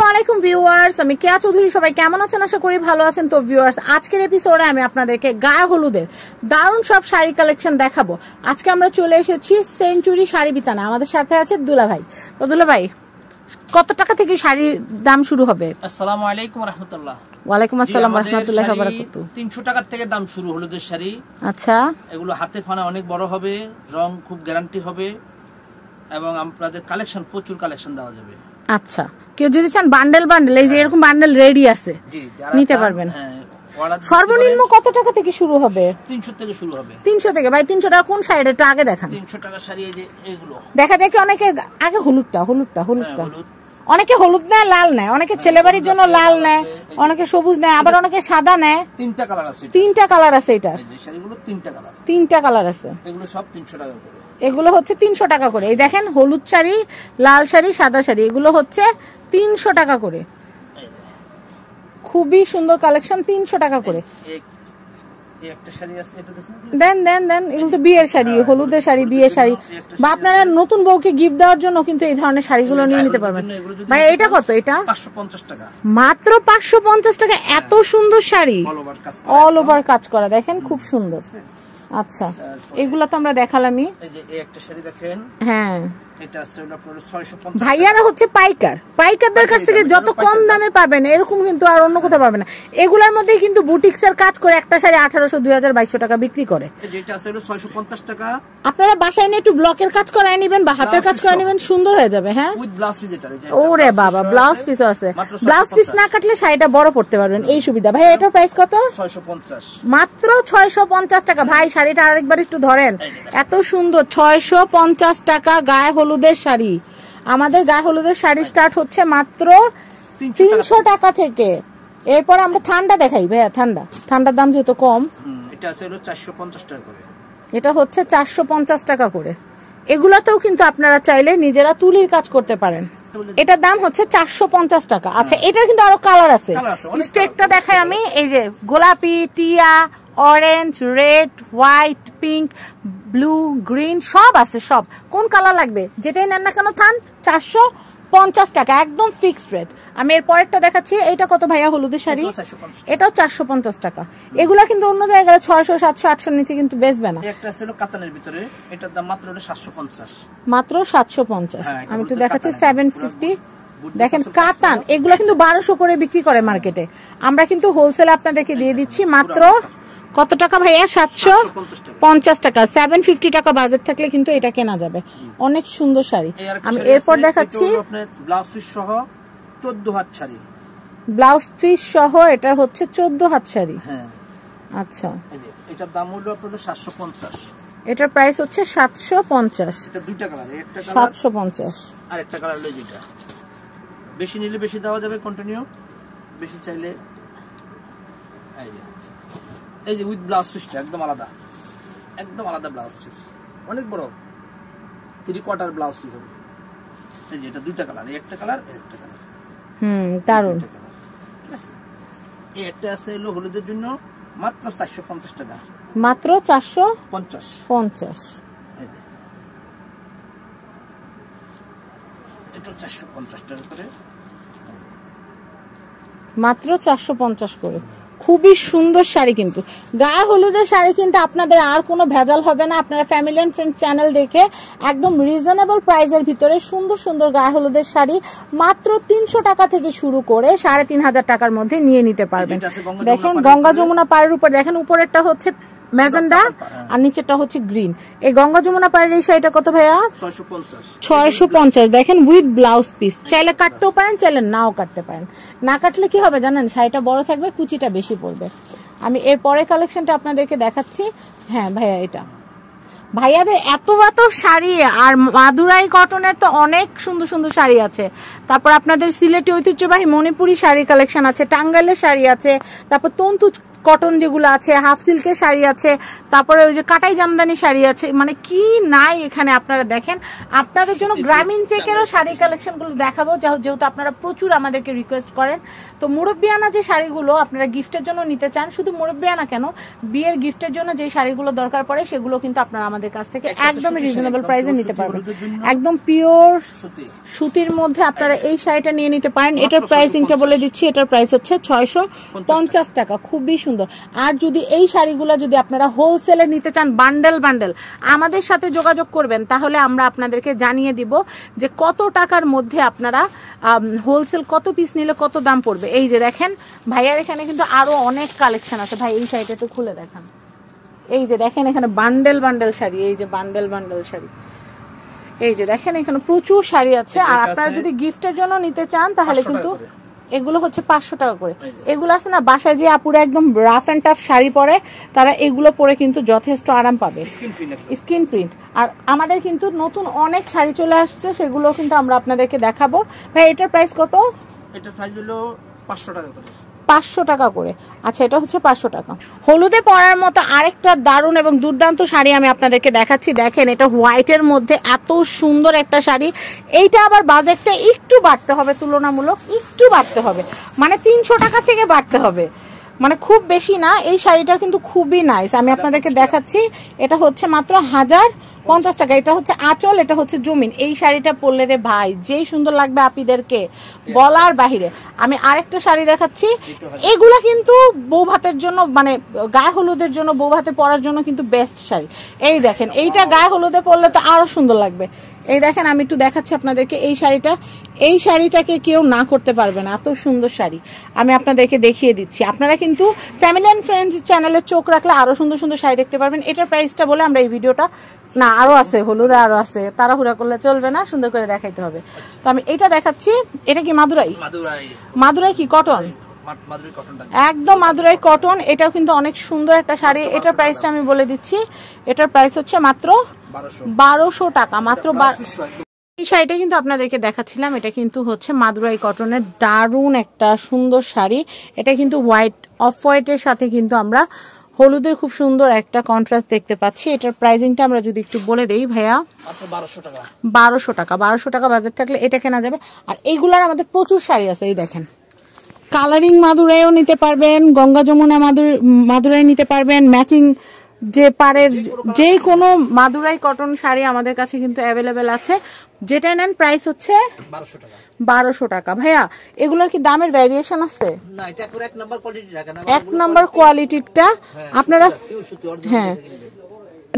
আলাইকুম ভিউয়ার্স, আমি কেয়া চৌধুরী। সবাই কেমন আছেন? আশা করি ভালো আছেন। তো ভিউয়ার্স, আজকের এপিসোডে আমি আপনাদেরকে গায়ে হলুদের দারুণ সব শাড়ি কালেকশন দেখাবো। আজকে আমরা চলে এসেছি সেঞ্চুরি শাড়ি বিতানে। আমাদের সাথে আছে দুলা ভাই। তো দুলা ভাই, কত টাকা থেকে শাড়ির দাম শুরু হবে? আসসালামু আলাইকুম রাহমাতুল্লাহ। ওয়ালাইকুম আসসালাম রাহমাতুল্লাহি ওয়া বারাকাতুহু। 300 টাকা থেকে দাম শুরু হলুদের শাড়ি। আচ্ছা, এগুলো হাতে ফানা অনেক বড় হবে, রং খুব গ্যারান্টি হবে এবং আপনাদের কালেকশন প্রচুর কালেকশন দেওয়া যাবে। আচ্ছা, কেউ যদি চান বান্ডেল এই যে এরকম বান্ডেল রেডি আছে, নিতে পারবেন। সর্বনিম্ন কত টাকা থেকে শুরু হবে? 300 থেকে শুরু হবে। 300 থেকে। ভাই 300 টাকা কোন শাড়িটা একটু আগে দেখান। 300 টাকা শাড়ি এই যে এগুলো দেখা যায় কি অনেকে আগে হলুদটা অনেকে হলুদ নেয়, লাল নেয়, অনেকে ছেলেবাড়ির জন্য লাল নেয়, অনেকে সবুজ নেয়, আবার অনেকে সাদা নেয়। তিনটা কালার আছে। তিনটা কালার আছে এটা। এই শাড়িগুলো তিনটা কালার আছে। এগুলো সব 300 টাকা করে। এগুলো হচ্ছে 300 টাকা করে। এই দেখেন, হলুদ শাড়ি, লাল শাড়ি, সাদা শাড়ি, এগুলো হচ্ছে 300 টাকা করে। খুবই সুন্দর কালেকশন, 300 টাকা করে। একটা শাড়ি আছে, এটা দেখুন। দেন এগুলো তো বিয়ের শাড়ি, হলুদের শাড়ি, বিয়ের শাড়ি, বা আপনারা নতুন বউকে গিফট দেওয়ার জন্য কিন্তু এই ধরনের শাড়িগুলো নিয়ে নিতে পারবেন। ভাই এটা কত? এটা 550 টাকা মাত্র। 550 টাকা। এত সুন্দর শাড়ি, অল ওভার কাজ করা, দেখেন খুব সুন্দর। আচ্ছা, এগুলা তো আমরা দেখালামই। এই যে একটা শাড়ি দেখেন। হ্যাঁ, এটা আছে আপনার 650। ভাইয়ারা হচ্ছে পাইকারদের কাছ থেকে যত কম দামে পাবেন এরকম কিন্তু আর অন্য কোথাও পাবেন না। এগুলোর মধ্যে কিন্তু বুটিক্স এর কাজ করে একটা শাড়ি 1800, 2000, 2200 টাকা বিক্রি করে। যেটা আছে 650 টাকা। আপনারা বাসায় নিয়ে একটু ব্লকের কাজ করায় নেবেন বা হাতের কাজ করে নেবেন, সুন্দর হয়ে যাবে। হ্যাঁ, উইথ ব্লাউজ পিস। এটা ওরে বাবা, ব্লাউজ পিস আছে। ব্লাউজ পিস না কাটলে শাড়িটা বড় পড়তে পারবেন, এই সুবিধা। ভাই এটার প্রাইস কত? 650 মাত্র 650 টাকা। ভাই শাড়িটা আরেকবার একটু ধরেন, এত সুন্দর। 650 টাকা গায়ে হলুদের শাড়ি। আমাদের গায়ে হলুদের শাড়ি স্টার্ট হচ্ছে মাত্র 300 টাকা থেকে। এরপর আমরা ঠান্ডা দেখাই। ভাইয়া ঠান্ডার দাম যেহেতু কম, এটা আছে 450 টাকা করে। এটা হচ্ছে 450 টাকা করে। এগুলাতেও কিন্তু আপনারা চাইলে নিজেরা তুলির কাজ করতে পারেন। এটার দাম হচ্ছে 450 টাকা। আচ্ছা, এটা কিন্তু আরো কালার আছে। স্টেকটা দেখাই আমি। এই যে গোলাপি, টিয়া, orange, red, white, pink, blue, green সব আছে। সব কোন কালার লাগবে যেটাই নেন না কেন, 450 টাকা, একদম ফিক্সড রেট। আমি এর পরেরটা দেখাচ্ছি। এটা কত ভাইয়া? হলুদের শাড়ি, এটাও 450 টাকা। এগুলা কিন্তু অন্য জায়গায় 600, 700, 800 নিচে কিন্তু বেচবে না। একটা ছিল কাতানের ভিতরে, এটার দাম মাত্র 750। মাত্র 750। আমি তো দেখাচ্ছি 750। দেখেন কাতান, এগুলা কিন্তু 1200 করে বিক্রি করে মার্কেটে। আমরা কিন্তু হোলসেল আপনাদেরকে দিয়ে দিচ্ছি মাত্র কত টাকা ভাইয়া? 750 টাকা। 750 টাকা বাজেট থাকলে কিন্তু এটা কেনা যাবে। অনেক সুন্দর শাড়ি। আমি এরপর দেখাচ্ছি ব্লাউজ পিস সহ 14 হাত শাড়ি। ব্লাউজ পিস সহ এটা হচ্ছে 14 হাত শাড়ি। হ্যাঁ, আচ্ছা, এটার দাম হলো আপনাদের 750। এটার প্রাইস হচ্ছে 750। এটা দুইটা কালার, একটা কালার 750 আর একটা কালার হলো যেটা। বেশি নিলে বেশি দেওয়া যাবে, কন্টিনিউ। বেশি চাইলে এই যে উইথ ব্লাউজ পিসটা একদম আলাদা ব্লাউজ পিস, অনেক বড় 3/4 ব্লাউজ পিস হবে। এই যে এটা দুইটা কালার, একটা কালার একটা কালার। দারুন। এই একটা আছে হলো হলুদের জন্য মাত্র 450 টাকা। মাত্র 450। এটা 450 টাকা করে। মাত্র 450 করে। খুবই সুন্দর শাড়ি কিন্তু। গায়ে হলুদের শাড়ি কিন্তু আপনাদের আর কোনো ভেজাল হবে না। আপনারা ফ্যামিলি এন্ড ফ্রেন্ড চ্যানেল দেখে একদম রিজনেবল প্রাইসের ভিতরে সুন্দর সুন্দর গায়ে হলুদের শাড়ি মাত্র 300 টাকা থেকে শুরু করে 3500 টাকার মধ্যে নিয়ে নিতে পারবেন। দেখেন গঙ্গা যমুনা পাড়ের উপর, দেখেন উপরেরটা হচ্ছে ম্যাজেন্ডা আর নিচেরটা হচ্ছে গ্রিন। এই গঙ্গা যমুনা পাড়ের এই শাড়িটা কত ভাইয়া? 650। দেখেন উইথ ব্লাউজ পিস। চাইলে কাটতেও পারেন, চাইলে নাও কাটতে পারেন। না কাটলে কি হবে জানেন, শাড়িটা বড় থাকবে, কুচিটা বেশি পড়বে। আমি এর পরের কালেকশনটা আপনাদেরকে দেখাচ্ছি। হ্যাঁ ভাইয়া, এটা ভাইয়াদের এত শাড়ি। আর মাদুরাই কটনের তো অনেক সুন্দর সুন্দর শাড়ি আছে। তারপর আপনাদের সিলেটি ঐতিহ্যবাহী মণিপুরি শাড়ি কালেকশন আছে, টাঙ্গাইলের শাড়ি আছে, তারপর তন্তু কটন যেগুলো আছে, হাফ সিল্কের শাড়ি আছে, তারপরে ওই যে কাটাই জামদানি শাড়ি আছে। মানে কি নাই এখানে আপনারা দেখেন। আপনাদের জন্য গ্রামীণ চেকেরও শাড়ি কালেকশন গুলো দেখাবো, যেহেতু আপনারা প্রচুর আমাদেরকে রিকোয়েস্ট করেন। তো মুরব্বিয়ানা যে শাড়িগুলো আপনারা গিফটের জন্য নিতে চান, শুধু মুরব্বিয়ানা কেন, বিয়ের গিফটের জন্য যে শাড়িগুলো দরকার পড়ে সেগুলো কিন্তু আপনারা আমাদের কাছ থেকে একদম রিজনেবল প্রাইসে নিতে পারবেন। একদম পিওর সুতির মধ্যে আপনারা এই শাড়িটা নিয়ে নিতে পারেন। এটার প্রাইসিংটা বলে দিচ্ছি, এটার প্রাইস হচ্ছে 650 টাকা, খুবই সুন্দর। আর যদি এই শাড়িগুলো যদি আপনারা হোলসেলে নিতে চান বান্ডেল বান্ডেল, আমাদের সাথে যোগাযোগ করবেন, তাহলে আমরা আপনাদেরকে জানিয়ে দিব যে কত টাকার মধ্যে আপনারা হোলসেল কত পিস নিলে কত দাম পড়বে। এই যে দেখেন ভাইয়ার এখানে কিন্তু আরো অনেক কালেকশন আছে। ভাই এই শাড়িটা একটু খুলে দেখান। এই যে দেখেন এখানে বান্ডেল বান্ডেল শাড়ি, এই যে বান্ডেল বান্ডেল শাড়ি, এই যে দেখেন এখানে প্রচুর শাড়ি আছে। আর আপনারা যদি গিফটের জন্য নিতে চান তাহলে কিন্তু এগুলো হচ্ছে 500 টাকা করে। এগুলো আছে না, বাসায় যে আপুরা একদম রাফ এন্ড টাফ শাড়ি পরে তারা এগুলো পরে কিন্তু যথেষ্ট আরাম পাবে, স্কিন প্রিন্ট। আর আমাদের কিন্তু নতুন অনেক শাড়ি চলে আসছে, সেগুলো কিন্তু আমরা আপনাদেরকে দেখাবো। ভাই এটার প্রাইস কত? এটার প্রাইস হলো 500 টাকা করে। 500 টাকা করে। আচ্ছা এটা হচ্ছে 500 টাকা। হলুদে পরার মতো আরেকটা দারুণ এবং দুর্দান্ত শাড়ি আমি আপনাদেরকে দেখাচ্ছি। দেখেন এটা হোয়াইটের মধ্যে এত সুন্দর একটা শাড়ি। এইটা আবার বাজেটটা একটু বাড়তে হবে, তুলনামূলক একটু বাড়তে হবে, মানে 300 টাকা থেকে বাড়তে হবে, মানে খুব বেশি না। এই শাড়িটা কিন্তু খুবই নাইস, আমি আপনাদেরকে দেখাচ্ছি। এটা হচ্ছে মাত্র 1050 টাকা। এটা হচ্ছে আঁচল, এটা হচ্ছে জমিন। এই শাড়িটা পরলে রে ভাই যেই সুন্দর লাগবে আপিদেরকে, বলার বাহিরে। আমি আরেকটা শাড়ি দেখাচ্ছি, এগুলা কিন্তু বউ ভাতের জন্য, মানে গায়ে হলুদের জন্য, বউ ভাতে পরার জন্য কিন্তু বেস্ট শাড়ি। এই দেখেন এইটা গায়ে হলুদে পরলে তো আরো সুন্দর লাগবে। এই দেখেন আমি একটু দেখাচ্ছি আপনাদেরকে এই শাড়িটা। এই শাড়িটাকে কেউ না করতে পারবে না, এত সুন্দর শাড়ি আমি আপনাদেরকে দেখিয়ে দিচ্ছি। আপনারা কিন্তু ফ্যামিলি অ্যান্ড ফ্রেন্ডস চ্যানেলে চোখ রাখলে আরো সুন্দর সুন্দর শাড়ি দেখতে পারবেন। এটার প্রাইসটা বলে আমরা এই ভিডিওটা, না আরো আছে হলুদে, আরো আছে, তাড়াহুড়া করলে চলবে না, সুন্দর করে দেখাইতে হবে। তো আমি এটা দেখাচ্ছি। এটা কি মাদুরাই? মাদুরাই কি কটন? একদম মাদুরাই কটন। এটাও কিন্তু অনেক সুন্দর একটা শাড়ি। এটার প্রাইসটা আমি বলে দিচ্ছি, এটার প্রাইস হচ্ছে মাত্র 1200 টাকা, মাত্র। এই শাড়িটা কিন্তু আপনাদেরকে দেখাচ্ছিলাম, এটা কিন্তু হচ্ছে মাদুরাই কটনের দারুণ একটা সুন্দর শাড়ি। এটা কিন্তু হোয়াইট, অফ হোয়াইটের সাথে কিন্তু আমরা হলুদের খুব সুন্দর একটা কন্ট্রাস্ট দেখতে পাচ্ছি। এটার প্রাইসিংটা আমরা যদি একটু বলে দেই ভাইয়া, 1200 টাকা। 1200 টাকা বাজেট থাকলে এটা কেনা যাবে। আর এইগুলার আমাদের প্রচুর শাড়ি আছে। এই দেখেন কালারিং মাদুরাইও নিতে পারবেন, গঙ্গা যমুনা মাদুরাই নিতে পারবেন, ম্যাচিং যে পাড়ের যে কোনো মাদুরাই কটন শাড়ি আমাদের কাছে কিন্তু অ্যাভেলেবেল আছে। যেটা নেন প্রাইস হচ্ছে 1200 টাকা। ভাইয়া এগুলোর কি দামের ভ্যারিয়েশন আছে? না, এটা পুরো এক নাম্বার কোয়ালিটি রাখা না, এক নাম্বার কোয়ালিটিটা আপনারা, হ্যাঁ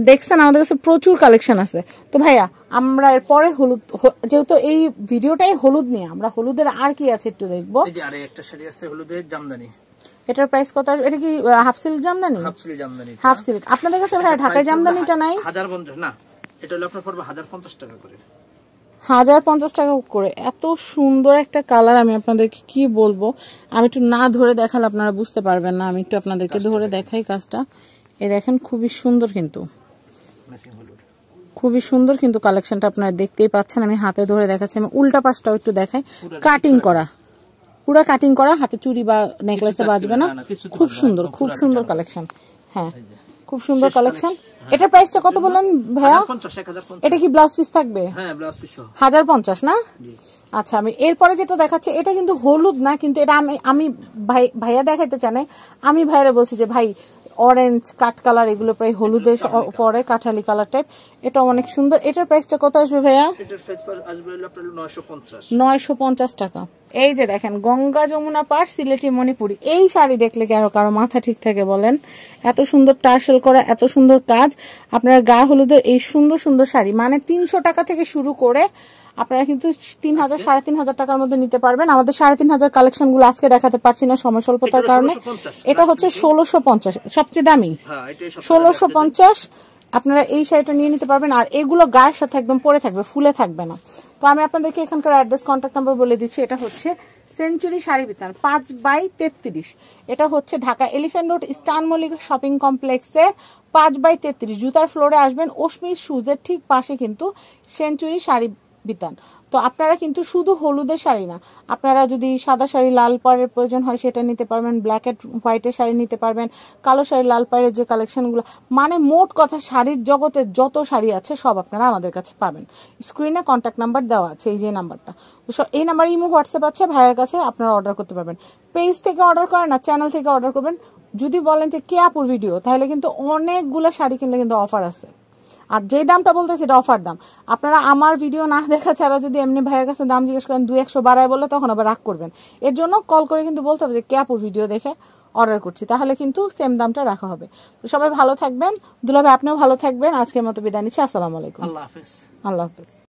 দেখছেন আমাদের কাছে প্রচুর কালেকশন আছে। তো ভাইয়া আমরা এরপরে হলুদ, যেহেতু এই ভিডিওটাই হলুদ নিয়ে, আমরা হলুদের আর কি আছে একটু দেখবো। এই যে আরে একটা শাড়ি আছে হলুদের জামদানি। এটার প্রাইস কত আসবে? এটা কি half silk Jamdani? Half silk Jamdani. Half silk আপনাদের কাছে ভাইয়া ঢাকায় জামদানিটা নাই? 1050 না, এটা হলো আপনার পড়বে 1050 টাকা করে। 1050 টাকা করে। এত সুন্দর একটা কালার, আমি আপনাদেরকে কি বলবো, আমি একটু না ধরে দেখালে আপনারা বুঝতে পারবেন না। আমি একটু আপনাদেরকে ধরে দেখাই কাজটা। এই দেখেন খুবই সুন্দর, কিন্তু খুবই সুন্দর কিন্তু কালেকশনটা আপনারা দেখতেই পাচ্ছেন। আমি হাতে ধরে দেখাচ্ছি, আমি উল্টা পাশটাও একটু দেখাই। কাটিং করা, পুরো কাটিং করা, হাতে চুড়ি বা নেকলেসে বাজবে না। খুব সুন্দর, খুব সুন্দর কালেকশন। হ্যাঁ খুব সুন্দর কালেকশন। এটার প্রাইসটা কত বললেন ভাইয়া? 1050। এটা কি ব্লাউজ পিস থাকবে? হ্যাঁ ব্লাউজ পিস 1050 না? আচ্ছা আমি এরপরে যেটা দেখাচ্ছি, এটা কিন্তু হলুদ না, কিন্তু এটা আমি ভাইয়া দেখাইতে চাই। আমি ভাইয়ারে বলছি যে ভাই অরেঞ্জ কাট কালার, এগুলো প্রায় হলুদের পরে কাঠালি কালার টাইপ, এটা অনেক সুন্দর। এটার প্রাইসটা কত আসবে ভাইয়া? এটার প্রাইস আসবে আপনার 950। 950 টাকা। এই যে দেখেন গঙ্গা যমুনা পাড় সিলেটি মণিপুরি। এই শাড়ি দেখলে কি কারো মাথা ঠিক থাকে বলেন? এত সুন্দর টার্সেল করা, এত সুন্দর কাজ। আপনারা গায়ে হলুদের এই সুন্দর সুন্দর শাড়ি মানে 300 টাকা থেকে শুরু করে আপনারা কিন্তু 3000 3500 টাকার মধ্যে নিতে পারবেন। আমাদের 3500 কালেকশন গুলো আজকে দেখাতে পারছি না সময় স্বল্পতার কারণে। এটা হচ্ছে 1650, সবচেয়ে দামি 1650। আপনারা এই শাড়িটা নিয়ে নিতে পারবেন। আর এগুলো গায়ের সাথে একদম পরে থাকবে, ফুলে থাকবে না। তো আমি আপনাদেরকে এখানকার অ্যাড্রেস, কন্ট্যাক্ট নাম্বার বলে দিচ্ছি। এটা হচ্ছে সেঞ্চুরি শাড়ি বিতান 5/33। এটা হচ্ছে Dhaka elephant road star Mallika shopping কমপ্লেক্সের 5/33 জুতার ফ্লোরে আসবেন। অশ্মি শুজের ঠিক পাশে কিন্তু সেঞ্চুরি শাড়ি বিতান। তো আপনারা কিন্তু শুধু হলুদের শাড়ি না, আপনারা যদি সাদা শাড়ি লাল পাড়ের প্রয়োজন হয় সেটা নিতে পারবেন, ব্ল্যাক এন্ড হোয়াইটের শাড়ি নিতে পারবেন, কালো শাড়ি লাল পাড়ের যে কালেকশনগুলো, মানে মোট কথা শাড়ির জগতে যত শাড়ি আছে সব আপনারা আমাদের কাছে পাবেন। স্ক্রিনে কন্ট্যাক্ট নাম্বার দেওয়া আছে, এই যে নাম্বারটা, এই নাম্বারে ইমো হোয়াটসঅ্যাপ আছে, ভাইয়ের কাছে আপনারা অর্ডার করতে পারবেন। পেজ থেকে অর্ডার করেন না, চ্যানেল থেকে অর্ডার করবেন। যদি বলেন যে কে আপুর ভিডিও, তাহলে কিন্তু অনেকগুলো শাড়ি কিনলে কিন্তু অফার আছে, আর যে দামটা বলতেছি এটা অফার দাম। আপনারা আমার ভিডিও না দেখা ছাড়া যদি এমনি ভাইয়ের কাছে দাম জিজ্ঞেস করেন 200 বাড়ায় বলে, তখন আবার রাগ করবেন। এর জন্য কল করে কিন্তু বলতে হবে যে কে আপুর ভিডিও দেখে অর্ডার করছি, তাহলে কিন্তু সেম দামটা রাখা হবে। তো সবাই ভালো থাকবেন, দুলা ভাই আপনিও ভালো থাকবেন। আজকের মতো বিদায় নিচ্ছি, আসসালামু আলাইকুম, আল্লাহ হাফেজ। আল্লাহ হাফেজ।